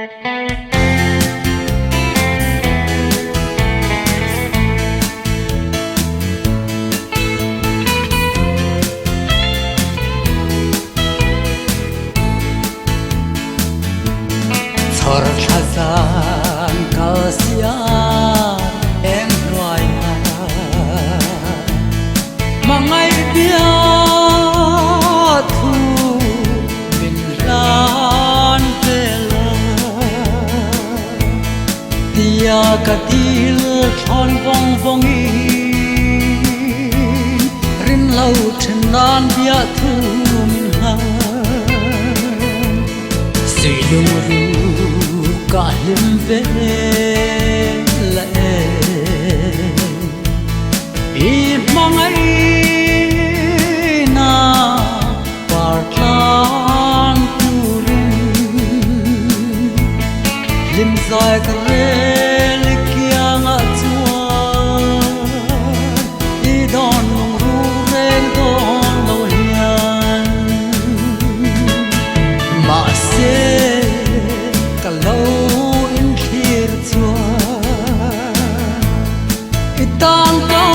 Thor khazan kasia em roi mangai bia thu min ran pela tia katil thon vong vong i rin lau chen nan bia thu min ha sei lung ru cả hiểm về lệ ít mong ấy na partlan turin lim dài kare likia ngã chua đi đón nung ru ren đón lâu hiền mà sẽ cả lâu tan ca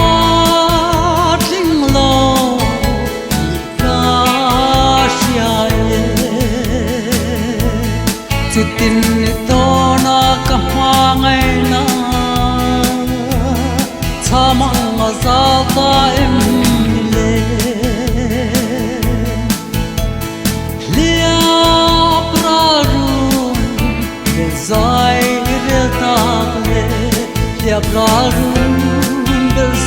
trinh lo ca xia ye chỉ tin to na ca hoa ngày na cha mang ma za ta em le lia pra ru ke zai re ta le lia pra ru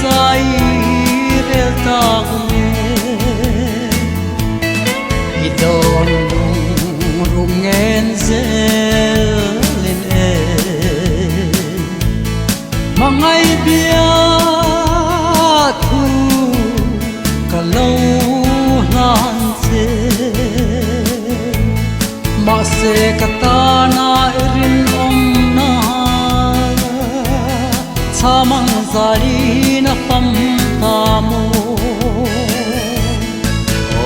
zaire tagne idon rungen zelin mangai bia thu kalau lan se ma se katana irin omna samang zari na pam tamo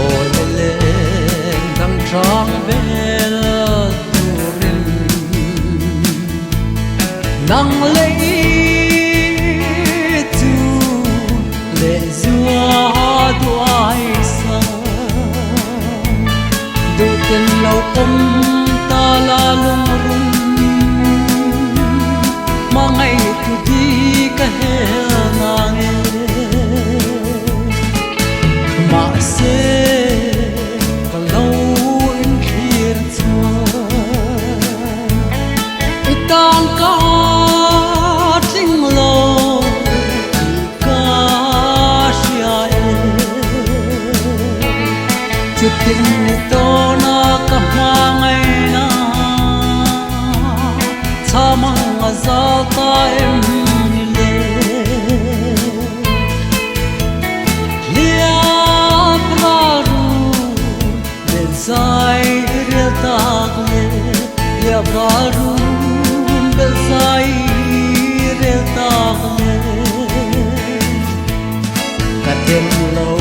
oi le dang trang bel turin nang le tu le zua duai sa du tin lo pom ta la lung run mangai tu di ka he nange ma se kalau in khir chua itang ka ting lo ka sia e chutin to na ka mangai na chamang za ta em zaire tagne ya garun be zaire tagne katen lo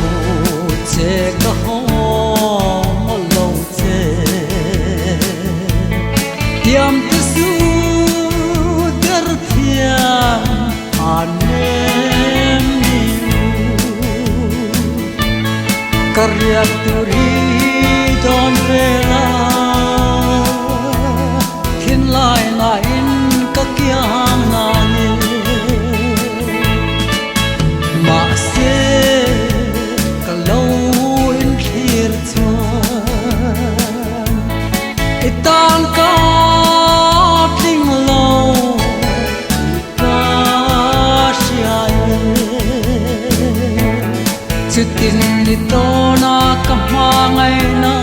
che ka ho lo che tiam tu su dar thia anem ni karya turi don vela khin lai na in ka kyang na ni ma se ka lo in khir chuan itan ka ting lo ka sia chutin ni to na ka mangai na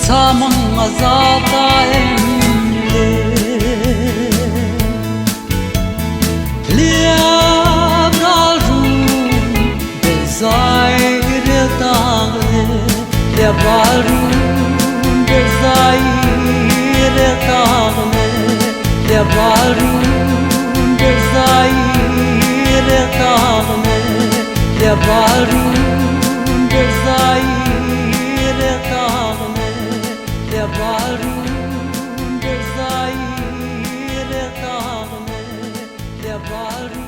chamang za ta em lia ra ru de zai re ta le ba ru de zai re ta le ba ru de zai re ta le ba ru de zai re ta le ba ru và